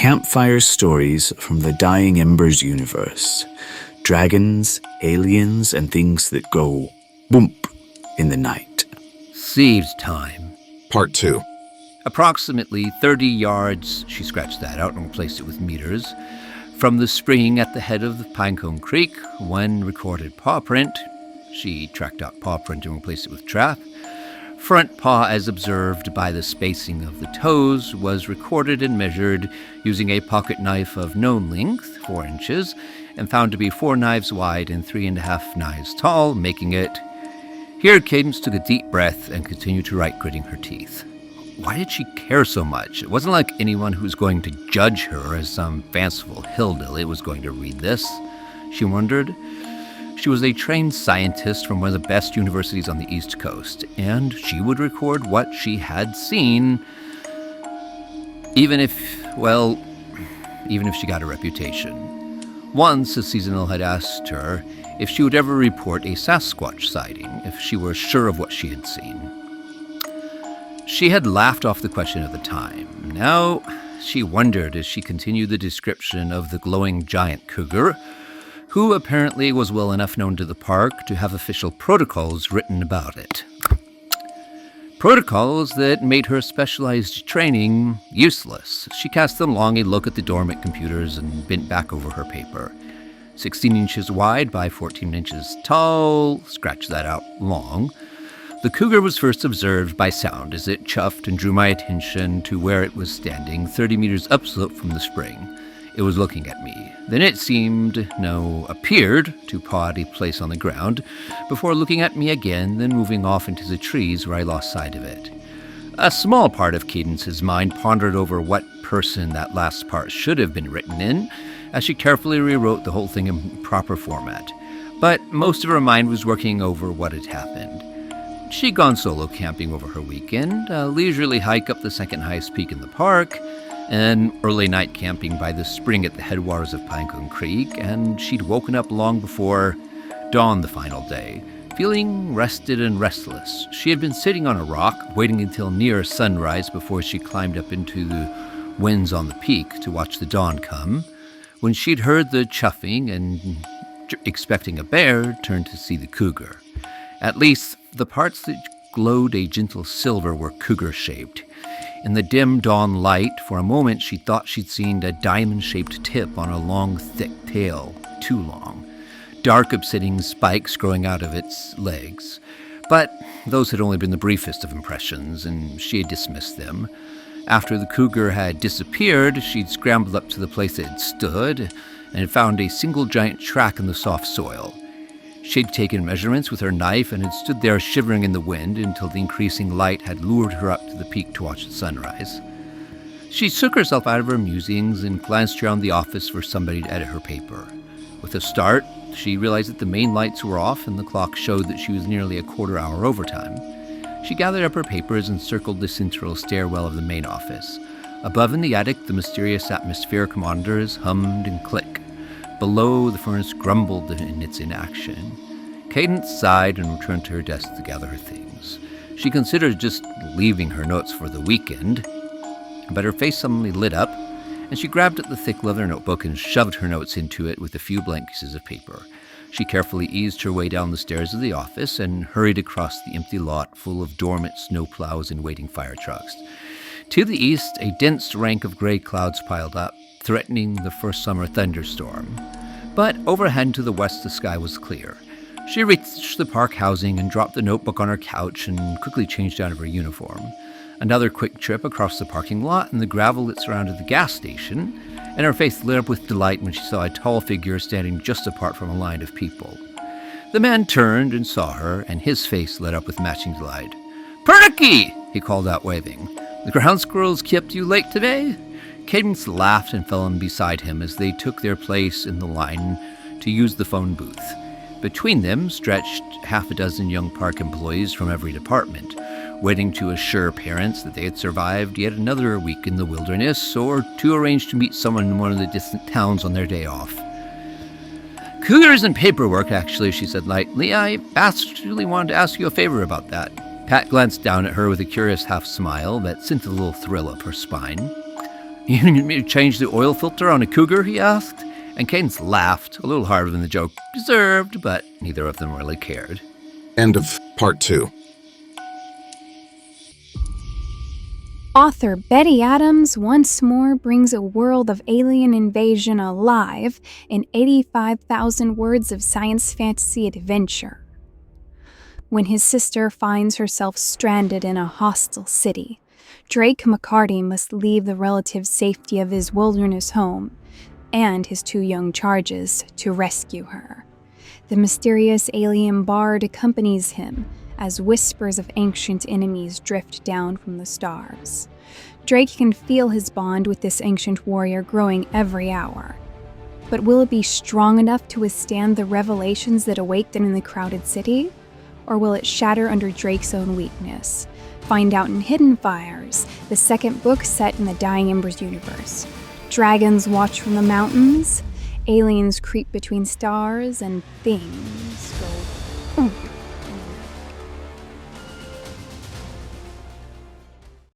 Campfire stories from the Dying Embers universe. Dragons, aliens, and things that go boomp in the night. Siege time. Part 2. Approximately 30 yards, she scratched that out and replaced it with meters, from the spring at the head of the Pinecone Creek, one recorded paw print. She tracked out paw print and replaced it with trap. Front paw, as observed by the spacing of the toes, was recorded and measured using a pocket knife of known length, 4 inches, and found to be 4 knives wide and 3.5 knives tall, making it... Here Cadence took a deep breath and continued to write, gritting her teeth. Why did she care so much? It wasn't like anyone who was going to judge her as some fanciful hillbilly was going to read this, she wondered. She was a trained scientist from one of the best universities on the East Coast, and she would record what she had seen, even if she got a reputation. Once, a seasonal had asked her if she would ever report a Sasquatch sighting, if she were sure of what she had seen. She had laughed off the question at the time. Now, she wondered as she continued the description of the glowing giant cougar, who apparently was well enough known to the park to have official protocols written about it. Protocols that made her specialized training useless. She cast along a look at the dormant computers and bent back over her paper. 16 inches wide by 14 inches tall, scratch that out, long. The cougar was first observed by sound as it chuffed and drew my attention to where it was standing 30 meters upslope from the spring. It was looking at me. Then it appeared to paw at a place on the ground, before looking at me again, then moving off into the trees where I lost sight of it. A small part of Cadence's mind pondered over what person that last part should have been written in, as she carefully rewrote the whole thing in proper format. But most of her mind was working over what had happened. She'd gone solo camping over her weekend, a leisurely hike up the second highest peak in the park, an early night camping by the spring at the headwaters of Pinecone Creek, and she'd woken up long before dawn the final day, feeling rested and restless. She had been sitting on a rock, waiting until near sunrise before she climbed up into the winds on the peak to watch the dawn come, when she'd heard the chuffing and, expecting a bear, turned to see the cougar. At least, the parts that glowed a gentle silver were cougar-shaped. In the dim dawn light, for a moment she thought she'd seen a diamond-shaped tip on a long, thick tail, too long, dark obsidian spikes growing out of its legs. But those had only been the briefest of impressions, and she had dismissed them. After the cougar had disappeared, she'd scrambled up to the place it had stood, and had found a single giant track in the soft soil. She'd taken measurements with her knife and had stood there shivering in the wind until the increasing light had lured her up to the peak to watch the sunrise. She shook herself out of her musings and glanced around the office for somebody to edit her paper. With a start, she realized that the main lights were off and the clock showed that she was nearly a quarter-hour overtime. She gathered up her papers and circled the central stairwell of the main office. Above in the attic, the mysterious atmospheric monitors hummed and clicked. Below, the furnace grumbled in its inaction. Cadence sighed and returned to her desk to gather her things. She considered just leaving her notes for the weekend, but her face suddenly lit up, and she grabbed at the thick leather notebook and shoved her notes into it with a few blank pieces of paper. She carefully eased her way down the stairs of the office and hurried across the empty lot full of dormant snowplows and waiting fire trucks. To the east, a dense rank of gray clouds piled up, threatening the first summer thunderstorm. But overhead to the west, the sky was clear. She reached the park housing and dropped the notebook on her couch and quickly changed out of her uniform. Another quick trip across the parking lot and the gravel that surrounded the gas station, and her face lit up with delight when she saw a tall figure standing just apart from a line of people. The man turned and saw her, and his face lit up with matching delight. "Pernicky!" he called out, waving. "The ground squirrels kept you late today?" Cadence laughed and fell in beside him as they took their place in the line to use the phone booth. Between them stretched half a dozen young park employees from every department, waiting to assure parents that they had survived yet another week in the wilderness, or to arrange to meet someone in one of the distant towns on their day off. "Cougars and paperwork, actually," she said lightly. "I actually wanted to ask you a favor about that." Pat glanced down at her with a curious half-smile that sent a little thrill up her spine. You need me to change the oil filter on a Cougar, he asked, and Cadence laughed, a little harder than the joke deserved, but neither of them really cared. End of part 2. Author Betty Adams once more brings a world of alien invasion alive in 85,000 words of science fantasy adventure. When his sister finds herself stranded in a hostile city, Drake McCarty must leave the relative safety of his wilderness home and his 2 young charges to rescue her. The mysterious alien bard accompanies him as whispers of ancient enemies drift down from the stars. Drake can feel his bond with this ancient warrior growing every hour. But will it be strong enough to withstand the revelations that await them in the crowded city? Or will it shatter under Drake's own weakness? Find out in Hidden Fires, the second book set in the Dying Embers universe. Dragons watch from the mountains, aliens creep between stars, and things go